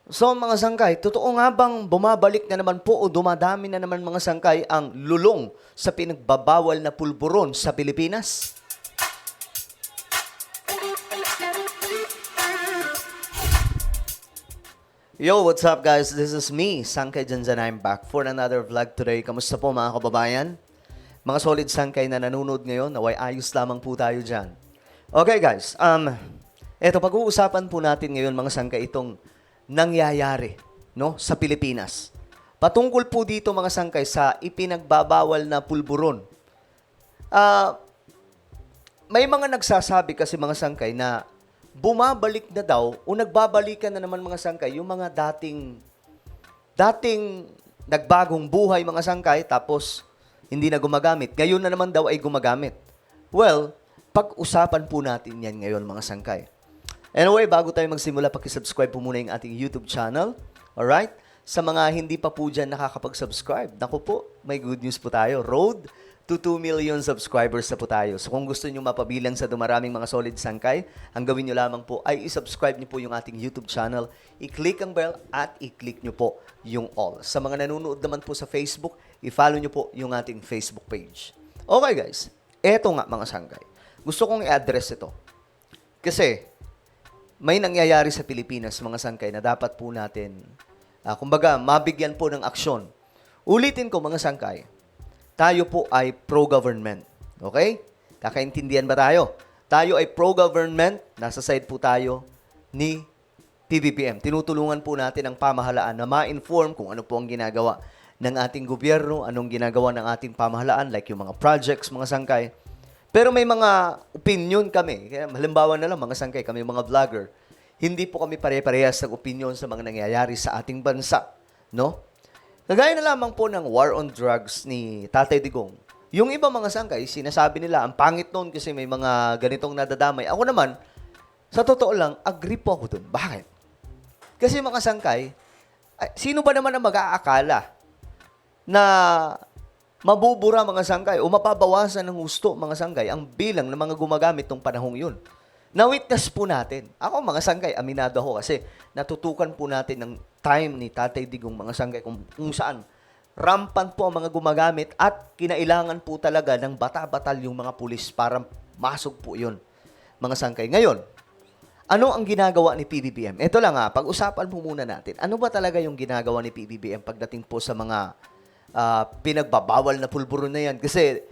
So mga sangkay, totoo nga bang bumabalik na naman po o dumadami na naman mga sangkay ang lulong sa pinagbabawal na pulburon sa Pilipinas? Yo, what's up guys? This is me, Sangkay Janjan. I'm back for another vlog today. Kamusta po mga kababayan? Mga solid sangkay na nanonood ngayon, naway ayos lamang po tayo dyan. Okay guys, eto pag-uusapan po natin ngayon mga sangkay itong nangyayari no, sa Pilipinas. Patungkol po dito mga sangkay sa ipinagbabawal na pulburon. Ah, may mga nagsasabi kasi mga sangkay na bumabalik na daw o nagbabalikan na naman mga sangkay yung mga dating nagbagong buhay mga sangkay tapos hindi na gumagamit. Ngayon na naman daw ay gumagamit. Well, pag-usapan po natin yan ngayon mga sangkay. Anyway, bago tayo magsimula, pakisubscribe po muna yung ating YouTube channel. Alright? Sa mga hindi pa po dyan nakakapag-subscribe, naku po, may good news po tayo. Road to 2 million subscribers na po tayo. So kung gusto nyo mapabilang sa dumaraming mga solid sangkay, ang gawin nyo lamang po ay isubscribe nyo po yung ating YouTube channel, i-click ang bell at i-click nyo po yung all. Sa mga nanonood naman po sa Facebook, i-follow nyo po yung ating Facebook page. Okay guys, eto nga mga sangkay. Gusto kong i-address ito. Kasi may nangyayari sa Pilipinas mga sangkay na dapat po natin, kumbaga, mabigyan po ng aksyon. Ulitin ko mga sangkay, tayo po ay pro-government. Okay? Kakaintindihan ba tayo? Tayo ay pro-government, nasa side po tayo ni PBBM. Tinutulungan po natin ang pamahalaan na ma-inform kung ano po ang ginagawa ng ating gobyerno, anong ginagawa ng ating pamahalaan, like yung mga projects, mga sangkay. Pero may mga opinion kami. Kaya halimbawa na lang, mga sangkay, kami mga vlogger, hindi po kami pare-parehas ng opinion sa mga nangyayari sa ating bansa. No? Kagaya na lamang po ng war on drugs ni Tatay Digong. Yung iba mga sangkay, sinasabi nila, ang pangit noon kasi may mga ganitong nadadamay. Ako naman, sa totoo lang, agree po ako dun. Bakit? Kasi mga sangkay, sino ba naman ang mag-aakala na mabubura mga sangkay o mapabawasan ng gusto mga sangkay ang bilang ng mga gumagamit ng panahong yun? Na-witness po natin. Ako mga sangkay, aminado ako kasi natutukan po natin ng time ni Tatay Digong mga sangkay kung saan rampant po ang mga gumagamit at kinailangan po talaga ng bata-batal yung mga pulis para masok po yun mga sangkay. Ngayon, ano ang ginagawa ni PBBM? Ito lang pag-usapan po muna natin. Ano ba talaga yung ginagawa ni PBBM pagdating po sa mga pinagbabawal na pulburon na yan? Kasi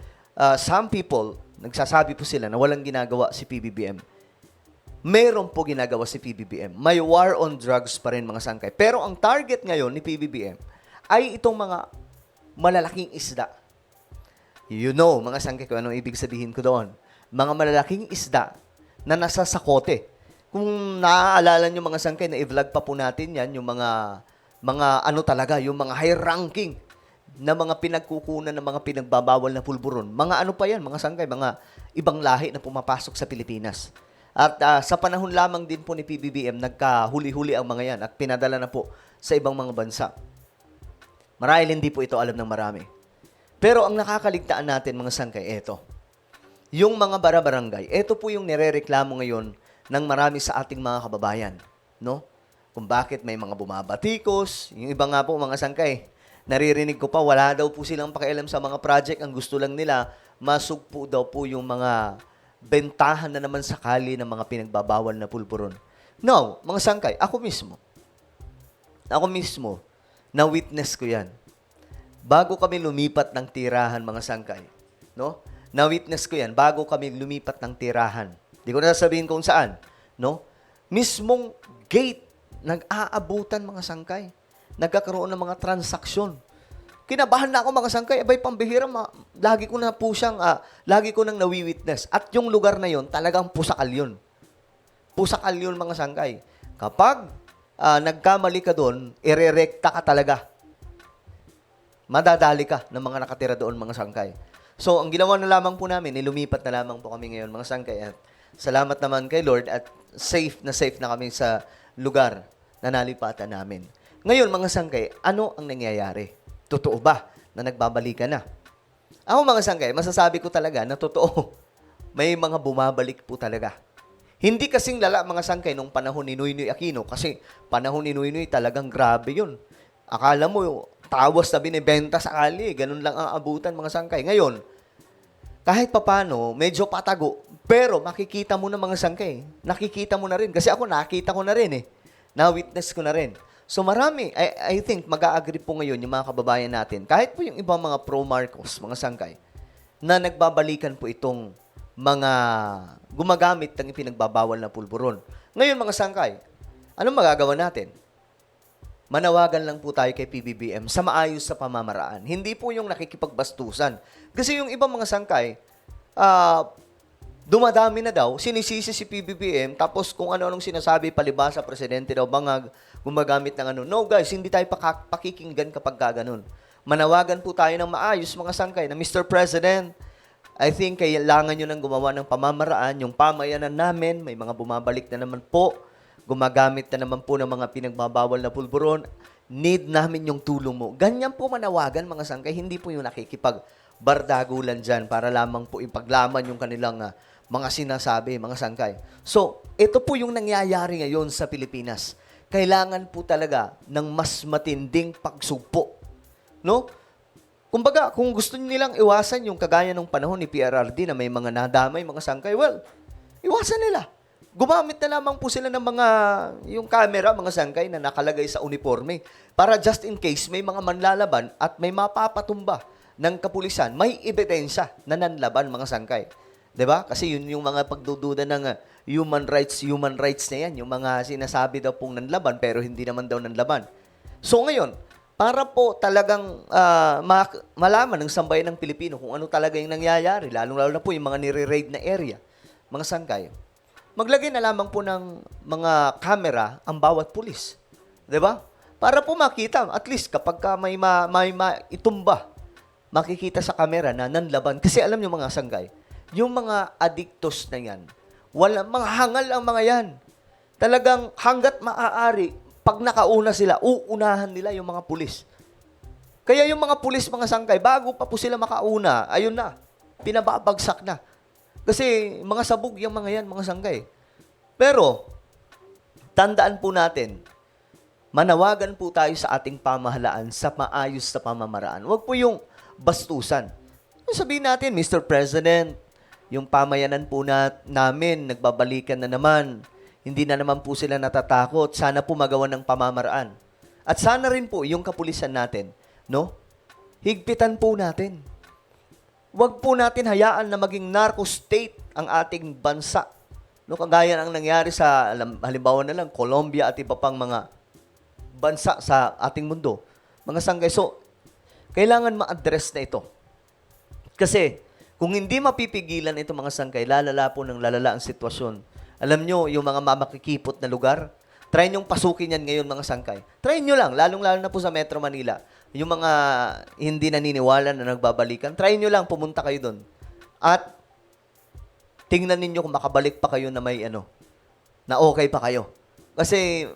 some people, nagsasabi po sila na walang ginagawa si PBBM. Meron po ginagawa si PBBM. May war on drugs pa rin mga sangkay. Pero ang target ngayon ni PBBM ay itong mga malalaking isda. You know, mga sangkay, kung anong ibig sabihin ko doon. Mga malalaking isda na nasa sakote. Kung naaalala nyo mga sangkay, na i-vlog pa po natin yan, yung mga ano talaga, yung mga high ranking na mga pinagkukunan ng mga pinagbabawal na pulburon. Mga ano pa yan, mga sangkay, mga ibang lahi na pumapasok sa Pilipinas. At sa panahon lamang din po ni PBBM, nagkahuli-huli ang mga yan at pinadala na po sa ibang mga bansa. Marahil hindi po ito alam ng marami. Pero ang nakakaligtaan natin mga sangkay, eto. Yung mga bara-barangay, eto po yung nirereklamo ngayon ng marami sa ating mga kababayan. No? Kung bakit may mga bumabatikos, yung iba nga po mga sangkay, naririnig ko pa, wala daw po silang pakialam sa mga project. Ang gusto lang nila, masugpo daw po yung mga bentahan na naman sakali ng mga pinagbabawal na pulburon. No, mga sangkay, ako mismo, na-witness ko yan. Bago kami lumipat ng tirahan, mga sangkay, no? Na-witness ko yan, bago kami lumipat ng tirahan. Di ko na sabihin kung saan, no? Mismong gate, nag-aabutan mga sangkay. Nagkakaroon ng mga transaksyon. Kinabahan na ako mga sangkay, abay pambihira, lagi ko nang nawi-witness. At yung lugar na yon talagang pusakal yun. Pusakal yun mga sangkay. Kapag nagkamali ka doon, irerekta ka talaga. Madadali ka ng mga nakatira doon mga sangkay. So, ang ginawa na lamang po namin, nilumipat na lamang po kami ngayon mga sangkay. At salamat naman kay Lord at safe na kami sa lugar na nalipatan namin. Ngayon mga sangkay, ano ang nangyayari? Totoo ba na nagbabalikan na? Ako mga sangkay, masasabi ko talaga na totoo. May mga bumabalik po talaga. Hindi kasing lala mga sangkay nung panahon ni Noynoy Aquino kasi panahon ni Noynoy talagang grabe yun. Akala mo, tawas na binibenta sa kali, ganun lang ang abutan mga sangkay. Ngayon, kahit papano, medyo patago, pero makikita mo na mga sangkay. Nakikita mo na rin. Kasi ako nakita ko na rin eh. Na-witness ko na rin. So marami, I think mag-a-agree po ngayon yung mga kababayan natin, kahit po yung ibang mga pro-Marcos, mga sangkay, na nagbabalikan po itong mga gumagamit ng ipinagbabawal na pulburon. Ngayon mga sangkay, anong magagawa natin? Manawagan lang po tayo kay PBBM sa maayos sa pamamaraan. Hindi po yung nakikipagbastusan. Kasi yung ibang mga sangkay, dumadami na daw, sinisisi si PBBM, tapos kung ano-anong sinasabi, palibasa, presidente daw, bangag, gumagamit ng ano. No guys, hindi tayo pakikinggan kapag gaganon. Manawagan po tayo ng maayos mga sangkay na Mr. President, I think kailangan nyo nang gumawa ng pamamaraan, yung pamayanan namin, may mga bumabalik na naman po, gumagamit na naman po ng mga pinagbabawal na pulburon, need namin yung tulong mo. Ganyan po manawagan mga sangkay, hindi po yung nakikipagbardagulan dyan para lamang po ipaglaman yung kanilang mga sinasabi, mga sangkay. So, ito po yung nangyayari ngayon sa Pilipinas. Kailangan po talaga ng mas matinding pagsugpo. No? Kumbaga, kung gusto nilang iwasan yung kagaya ng panahon ni PRRD na may mga nadamay, mga sangkay, well, iwasan nila. Gumamit na lamang po sila ng yung camera, mga sangkay na nakalagay sa uniforme para just in case may mga manlalaban at may mapapatumba ng kapulisan, may ebidensya na nanlaban, mga sangkay. 'Di ba? Kasi yun yung mga pagdududa ng human rights na yan, yung mga sinasabi daw pong nanlaban pero hindi naman daw nanlaban. So ngayon, para po talagang malaman ng sambayan ng Pilipino kung ano talaga yung nangyayari, lalong-lalo na po yung mga nire-raid na area, mga sangkay, maglagay na lamang po ng mga camera ang bawat pulis. 'Di ba? Para po makita, at least kapag may maitumba, makikita sa camera na nanlaban. Kasi alam niyo mga sangkay, yung mga addictos na yan, mga hangal ang mga yan. Talagang hanggat maaari, pag nakauna sila, uunahan nila yung mga pulis. Kaya yung mga pulis, mga sangkay, bago pa po sila makauna, ayun na, pinababagsak na. Kasi mga sabog yung mga yan, mga sangkay. Pero, tandaan po natin, manawagan po tayo sa ating pamahalaan sa maayos na pamamaraan. Huwag po yung bastusan. Sabihin natin, Mr. President, yung pamayanan po namin, nagbabalikan na naman. Hindi na naman po sila natatakot. Sana po magawa ng pamamaraan. At sana rin po yung kapulisan natin, no? Higpitan po natin. Huwag po natin hayaan na maging narco state ang ating bansa. No, kagaya ng nangyari sa, halimbawa na lang, Colombia at iba pang mga bansa sa ating mundo. Mga sangkay. So, kailangan ma-address na ito. Kasi, kung hindi mapipigilan ito mga sangkay, lalala po ng lalala ang sitwasyon. Alam nyo, yung mga mamakikipot na lugar, try nyong pasukin yan ngayon mga sangkay. Try nyo lang, lalong-lalo na po sa Metro Manila. Yung mga hindi naniniwala na nagbabalikan, try nyo lang, pumunta kayo doon. At tingnan ninyo kung makabalik pa kayo na may na okay pa kayo. Kasi,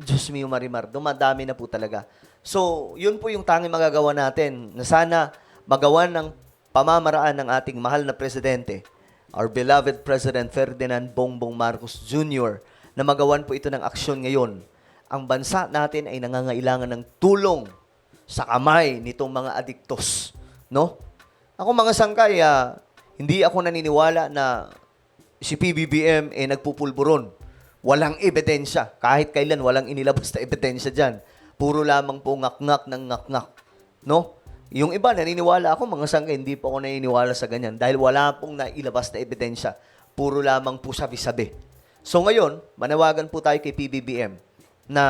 Diyos mio Marimar, dumadami na po talaga. So, yun po yung tanging magagawa natin na sana magawa ng pamamaraan ng ating mahal na presidente, our beloved President Ferdinand Bongbong Marcos Jr., na magawan po ito ng aksyon ngayon. Ang bansa natin ay nangangailangan ng tulong sa kamay nitong mga adiktos. No? Ako mga sangkay, hindi ako naniniwala na si PBBM nagpupulburon. Walang ebidensya. Kahit kailan, walang inilabas na ebidensya dyan. Puro lamang po ngak-ngak ng ngak-ngak. No? Yung iba, naniniwala ako, mga sangkay, hindi po ako naniniwala sa ganyan dahil wala pong nailabas na ebidensya. Puro lamang po sabi-sabi. So ngayon, manawagan po tayo kay PBBM na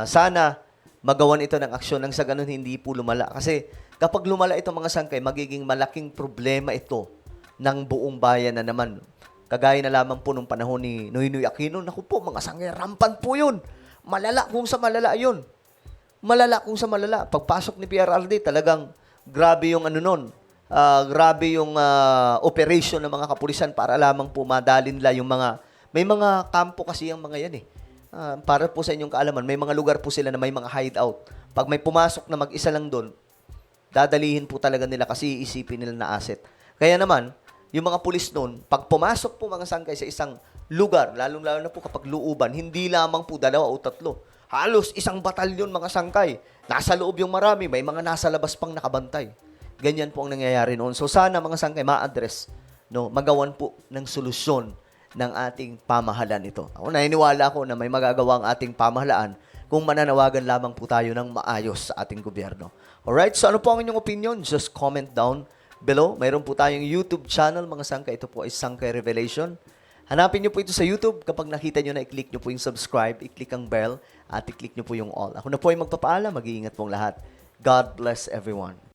sana magawan ito ng aksyon nang sa ganun hindi po lumala. Kasi kapag lumala ito mga sangkay, magiging malaking problema ito ng buong bayan na naman. Kagaya na lamang po nung panahon ni Noynoy Aquino, naku po mga sangkay, rampant po yun. Malala kung sa malala yun. Malala kung sa malala. Pagpasok ni PRRD, talagang grabe yung grabe yung operation ng mga kapulisan para lamang po madalin nila yung mga, may mga kampo kasi yung mga yan para po sa inyong kaalaman, may mga lugar po sila na may mga hideout. Pag may pumasok na mag-isa lang doon, dadalihin po talaga nila kasi iisipin nila na asset. Kaya naman, yung mga pulis noon, pag pumasok po mga sangkay sa isang lugar, lalong-lalo na po kapag looban, hindi lamang po 2 o 3. Halos isang batalyon mga sangkay. Nasa loob yung marami, may mga nasa labas pang nakabantay. Ganyan po ang nangyayari noon. So sana mga sangkay ma-address, no, magawan po ng solusyon ng ating pamahalaan ito. Ako naniniwala ko na may magagawa ang ating pamahalaan kung mananawagan lamang po tayo ng maayos sa ating gobyerno. Alright, so ano po ang inyong opinion? Just comment down below. Mayroon po tayong YouTube channel, mga sangkay. Ito po ay Sangkay Revelation. Hanapin nyo po ito sa YouTube. Kapag nakita nyo na, i-click nyo po yung subscribe, i-click ang bell, at i-click nyo po yung all. Ako na po ay magpapaalam. Mag-iingat pong lahat. God bless everyone.